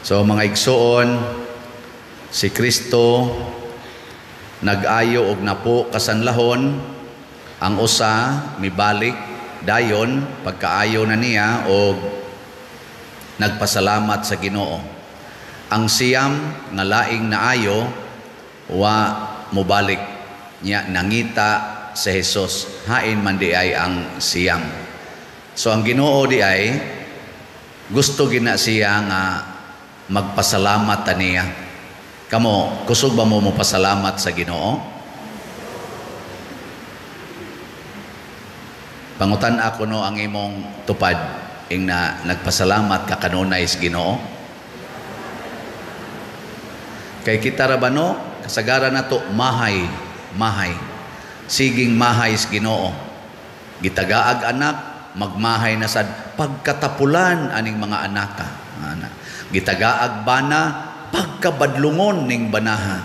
So mga igsoon, si Kristo nag-ayo og napo kasanlahon, ang usa mibalik dayon pagkaayo na niya og nagpasalamat sa Ginoo. Ang siyam nga laing naayo wa mobalik niya, nangita sa Hesus. Hain man di ay ang siyam. So ang Ginoo di ay gusto gina siya nga magpasalamat niya. Kamo, kusog ba mo pasalamat sa Ginoo? Pangutan ako no ang imong tupad ing na nagpasalamat ka kanunay sa Ginoo. Kay kita ra ba no, kasagaran nato mahay. Siging mahay sa Ginoo. Gitagaag anak, magmahay na sad pagkatapulan aning mga anaka. Gitagaag bana, pagkabadlungon ning banaha.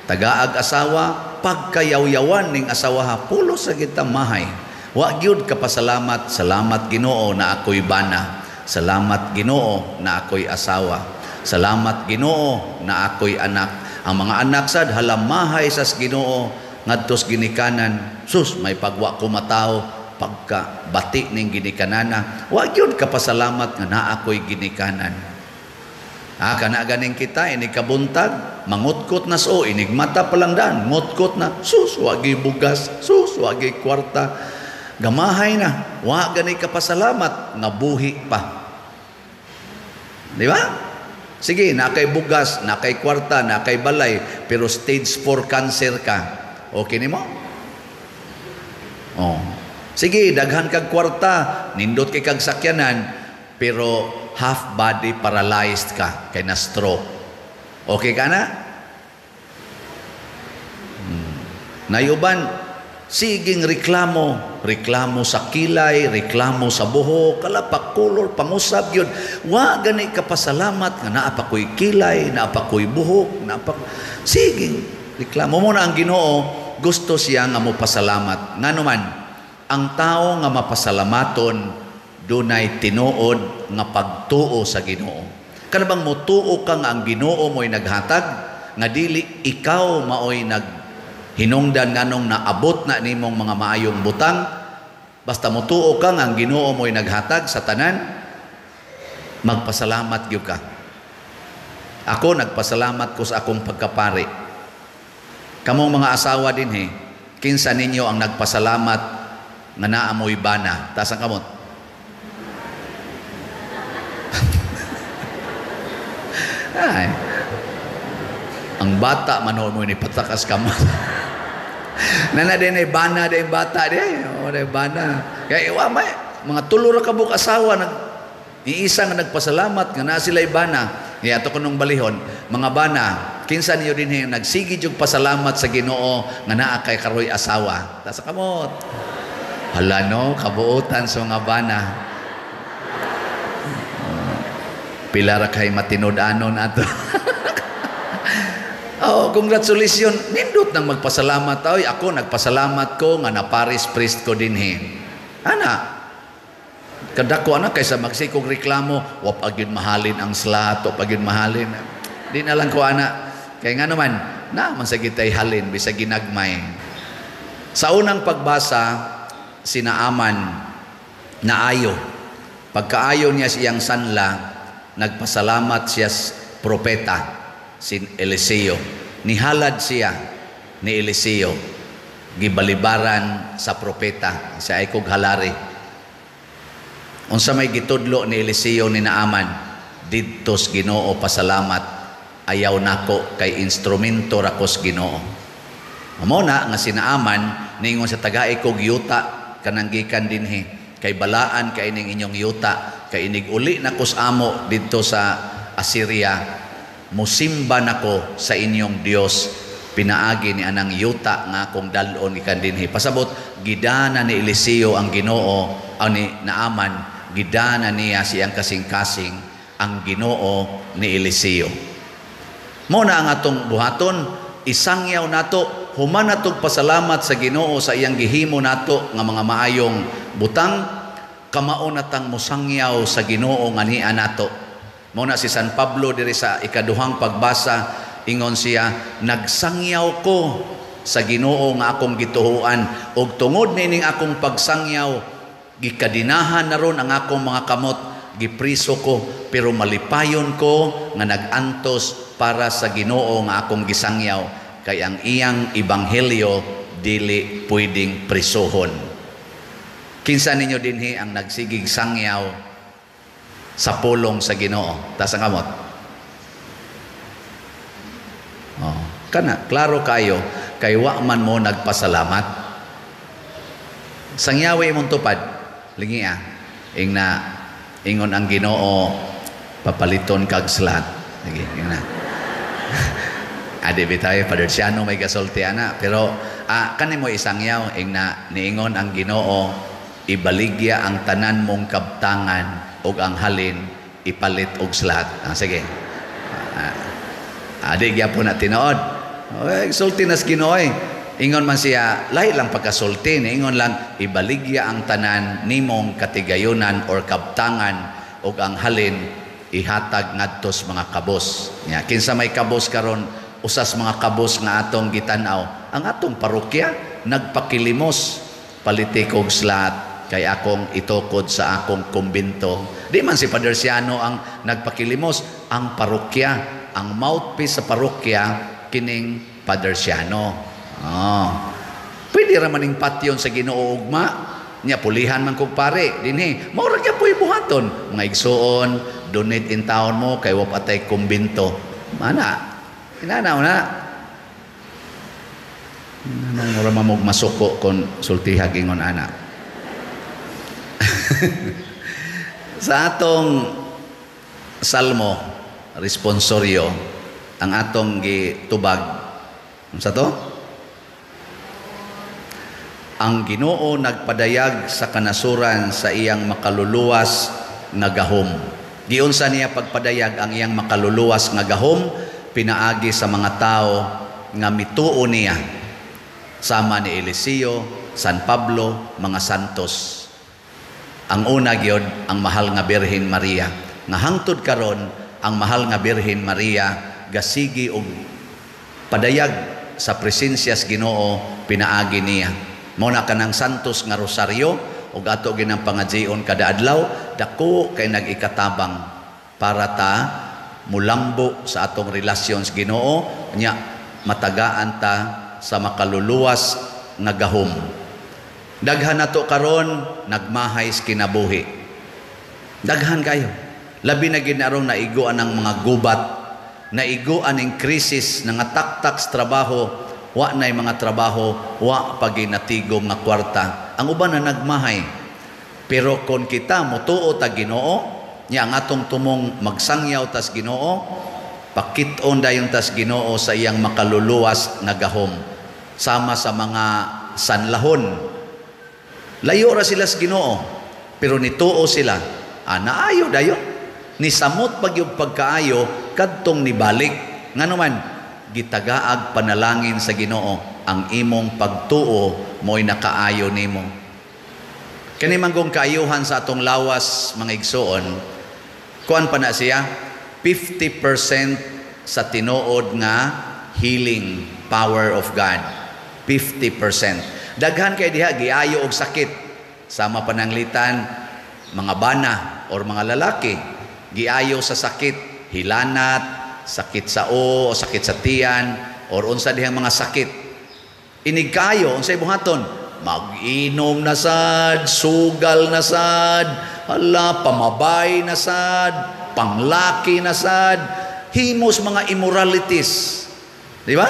Tagaag asawa, pagkayawyawan ning asawaha. Pulo sa kita mahay. Wa gyud ka pasalamat, salamat Ginoo na ako'y bana. Salamat Ginoo na ako'y asawa. Salamat Ginoo na ako'y anak. Ang mga anak sad halamahay sa Ginoo ngadtos ginikanan. Sus, may pagwa ko matao pagka bati ning ginikanana. Wa gyud ka pasalamat nga na ako'y ginikanan. Kana ganing kita ini kabuntag mangutkot na so inig mata palangdan ngutkot na sus wagi bugas sus wagi kwarta gamahay na wa gani ka pasalamat nga buhi pa, di ba? Sige, nakay bugas, nakay kwarta, nakay balay, pero stage 4 cancer ka, okay nimo? Oh, sige, daghan kag kwarta, nindot kay kag sakyanan, pero half body paralyzed ka, kay na stroke. Okay ka na? Nayuban, siging reklamo sa kilay, reklamo sa buhok, kalapak kulor, pangusap yun. Wa gani ka pasalamat nga naapa ko'y kilay, naapa ko'y buhok, siging reklamo mo na ang Ginoo, gusto siya nga mo pasalamat. Nga naman, ang tao nga mapasalamaton, dunay tinuod nga pagtuo sa Ginoo. Kanabang motuo ka nga ang Ginoo mo'y naghatag, nga dili ikaw mao'y hinungdan nganong naabot na nimong mga maayong butang, basta motuo ka nga ang Ginoo mo'y naghatag sa tanan, magpasalamat gyud ka. Ako nagpasalamat ko sa akong pagkapari. Kamong mga asawa din kinsa ninyo ang nagpasalamat nga naamoy bana? Taas ang kamot. Ay, ang bata manood mo ni patakas kamot. Nana din ay bana din bata din. O din bana. Kaya may mga tulura ka buk asawa iisa nga nagpasalamat nga na sila'y bana. Kaya ato ko nung balihon, mga bana, kinsa niyo din nagsigi jug pasalamat sa Ginoo nga naa kay karoy asawa. Tasa kamot. Hala no, kabuutan sa mga bana. Pilara kay matinud-anon ato. Oh, congratulations. Nindot nang magpasalamat. Oy, ako nagpasalamat ko nga na Paris priest ko din Ana, kadako ana kaysa magsikog reklamo, wa pagyud mahalin ang slat, wa pagyud mahalin. Di na lang ko ana. Kay nga naman, na man sa gitay halin bisag ginagmay. Sa unang pagbasa, sinaaman na ayo. Pagkaayo niya siyang sanla, nagpasalamat siya propeta si Eliseo. Nihalad siya ni Eliseo. Gibalibaran sa propeta. Siya ay kog halari. Unsa may gitudlo ni Eliseo ni Naaman, didtos Ginoo pasalamat, ayaw nako kay instrumento rakos Ginoo. Amo na nga si Naaman ningon sa tagay kog yuta kanang gikan dinhi kay balaan kay ning inyong yuta. Kay inig uli na kus amo dito sa Assyria, musimba nako sa inyong Dios, pinaagi ni anang yuta nga akong dalon ikan dinhi. Pasabot gidana ni Eliseo ang Ginoo, ni Naaman, gidana niya siyang kasing-kasing ang Ginoo ni Eliseo. Mo na ang atong buhaton, isangyaw nato, human natong pasalamat sa Ginoo sa iyang gihimo nato nga mga maayong butang, kamao natang musangyaw sa Ginoo nga niya nato Muna si San Pablo diri sa ikaduhang pagbasa, ingon siya, nagsangyaw ko sa Ginoo nga akong gituhuan, ug tungod nining akong pagsangyaw, gikadinahan na ron ang akong mga kamot, gipriso ko, pero malipayon ko nga nagantos para sa Ginoo nga akong gisangyaw, kay ang iyang ebanghelyo dili pwedeng prisohon. Kinsa ninyo dinhi ang nagsigig sangyaw sa pulong sa Ginoo? Tas ang kamot. Oh, kana klaro kayo kay wa man mo nagpasalamat. Sangyawi imong tupad, lingi ingon ang Ginoo papaliton kag slat. Lagi na. Adi bitay padersyano may gasulti ana, pero kani mo isangyaw niingon ang Ginoo ibaligya ang tanan mong kabtangan ug ang halin ipalit og slat. Sige. Adi gyapon na tinuod. Sulti nas Ginoo. Ingon man siya, lahi lang pagkasulti, ingon lang ibaligya ang tanan nimong katigayunan or kabtangan ug ang halin ihatag ngadtos mga kabos. Nya kinsa may kabos karon, usas mga kabos nga atong gitan-aw, ang atong parokya nagpakilimos paliti kog slat kay akong itukod sa akong kumbento. Di man si Padersiano ang nagpakilimos, ang parokya, ang mouthpiece sa parokya kining Padersiano. Pwede ra maning patyon sa Ginoo ugma, nya pulihan man kog pare dinhi. Mao ra gyud puy buhaton, mga igsuon, donate in town mo kay wa patay kumbento. Mana? Inanaw na. Nang mura mamog masuko kon sultihag ingon ana. Sa atong salmo responsoryo ang atong gitubag unsa to? Ang Ginoo nagpadayag sa kanasuran sa iyang makaluluwas nga gahom. Giunsa niya pagpadayag ang iyang makaluluwas nga gahom? Pinaagi sa mga tao nga mituo niya, sama ni Eliseo, San Pablo, mga santos. Ang una gyud ang mahal nga Birhen Maria, nga hangtod karon ang mahal nga Birhen Maria gasigi og padayag sa presensya sa Ginoo, pinaagi niya. Muna kanang santos nga rosaryo ug ato ginang pangajion kada adlaw, dako kay nag-ikatabang para ta mulambo sa atong relasyon sa Ginoo, nya matagaan ta sa makaluluwas nga gahom. Daghan nato karon nagmahay sa kinabuhi. Daghan kayo. Labi na ginarong naiguan ang mga gubat, naiguan ang krisis nga taktak sa trabaho, wa na'y mga trabaho, wa paginatigom nga kwarta. Ang uban na nagmahay. Pero kung kita mutuo ta Ginoo, nya ang atong tumong magsangyaw tas Ginoo, pakit-on dayon tas Ginoo sa iyang makaluluwas nga gahom. Sama sa mga sanlahon. Layo ra sila sa Ginoo, pero nituo sila. Naayo dayon. Ni samot pagyug pagkaayo kadtong nibalik. Ngano man gitagaag panalangin sa Ginoo, ang imong pagtuo mo'y nakaayo nimo. Kani manggong kaayuhan sa atong lawas mga igsoon, kuan pa na siya 50% sa tinuod nga healing power of God. 50%. Daghan kay diha giayo og sakit, sama pananglitan mga bana or mga lalaki, giayo sa sakit, hilanat, sakit sa o sakit sa tiyan, or unsa dihang mga sakit. Inig kayo, unsay buhaton? Mag-inom na sad, sugal na sad, pamabay na sad, panglaki na sad, himos mga immoralities. Di ba?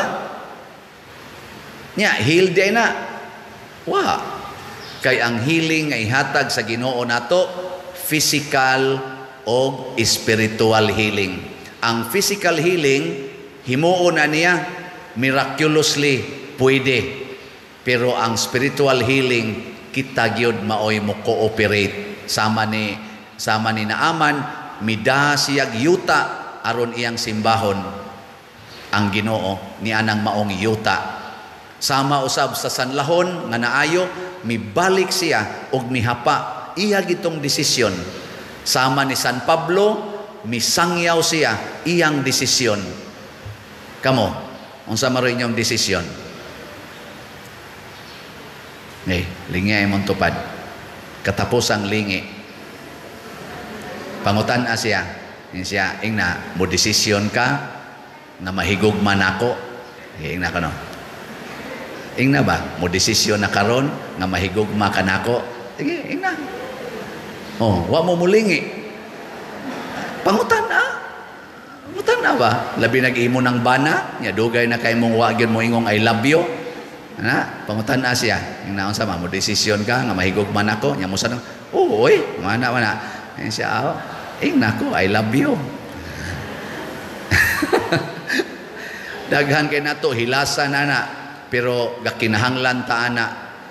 Nya, healed day na. Wa. Kay ang healing nga ihatag sa Ginoo nato, physical o spiritual healing. Ang physical healing, himuon na niya, miraculously, pwede. Pero ang spiritual healing, kita gyud maoy mo cooperate. Sama ni Naaman, mida siyag yuta, aron iyang simbahon. Ang Ginoo, ni anang maong yuta. Sama usab sa sanlahon, nga naayo, mibalik siya, og mihapa. Iya gitong desisyon. Sama ni San Pablo, misangyaw siya iyang desisyon. Kamo, unsa man rin yung desisyon? Lingi ay mong tupad. Katapusang lingi. Pangutan siya. Siya, ingna, mo desisyon ka na mahigugman ako. Ingna ka no? Ingna ba? Mo desisyon na karon nga mahigugma ka nako. Sige, ingna. Wa mo mulingi. Pangutan Pangutan ba? Labi nag-imo ng bana, nya dugay na kay mong wagyon mo ingong I love you. Pangutan siya. Ingna unsa mo desisyon ka nga mahigugman ako, nya mo sa oy, mana. Siya, ingna ko, I love you. Daghan kay nato hilasan na pero gakinahanglan ta ana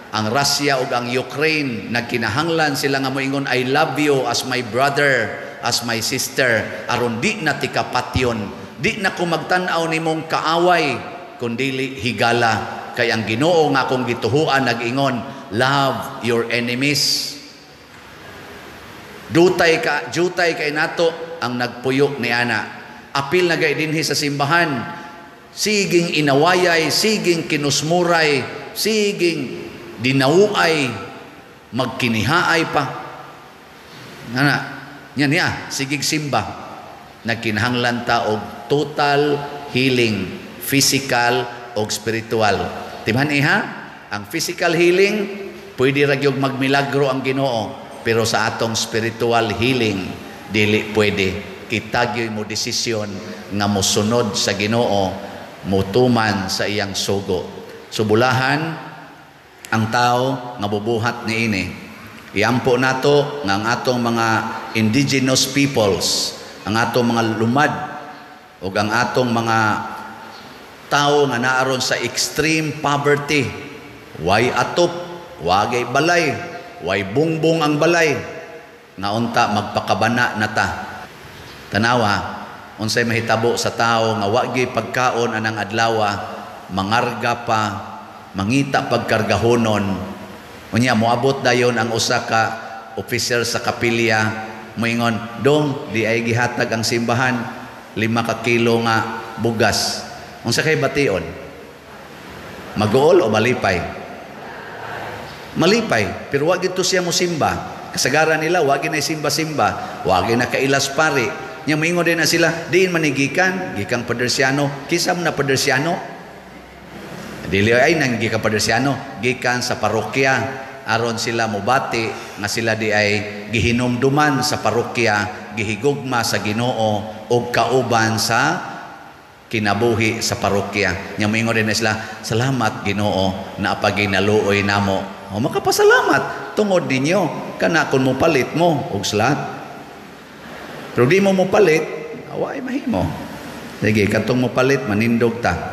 ang Russia ug ang Ukraine nagkinahanglan sila nga moingon I love you as my brother, as my sister, aron di na tikapatyon, di na ko magtan-aw nimong kaaway kundili higala. Kay ang Ginoo nga akong gituhuan nag-ingon, love your enemies. Jutay kay nato ang nagpuyok ni ana. Apil na gay dinhi sa simbahan. Siging inawayay, siging kinusmuray, siging dinauay, magkinihaay pa. Yan sigig simba. Nagkinahanglan ta og total healing, physical o spiritual. Timan ang physical healing, pwede ra gyud magmilagro ang Ginoo, pero sa atong spiritual healing, dili pwede. Kita gyud mo desisyon nga mosunod sa Ginoo, mutuman sa iyang sugo. Subulahan ang tao nga bubuhat niini. Iampo nato nga ang atong mga indigenous peoples, ang atong mga lumad o ang atong mga tao nga naaron sa extreme poverty, way atop, wagay balay, way bungbong ang balay, nga unta magpakabana na ta. Tanawa, unsay mahitabo sa tao nga wagi pagkaon anang adlawa, mangarga pa, mangita pagkargahonon. Unya moabot dayon ang usa ka officer sa kapilya, moingon, "Dong, di ay gihatag ang simbahan 5 ka kilo nga bugas." Unsa kay bation? Magool o malipay? Malipay, pero wagi to siya mo simba. Kasagaran nila wagi na simba-simba, wagi na kailas pari. Nya moingon din na sila, diin manigikan, gikang Pedersiano, kisam na Pedersiano. Dili ay nang gikan Pedersiano, gikan sa parokya, aron sila mobati nga sila di ay gihinumduman sa parokya, gihigugma sa Ginoo ug kauban sa kinabuhi sa parokya. Nya moingon din na sila, salamat Ginoo na paginaluoy namo. O makapasalamat tungod ninyo kana kun mo palit mo og slat. Pero di mo palit, away mahimo. Sige, katong mo palit manindog ta.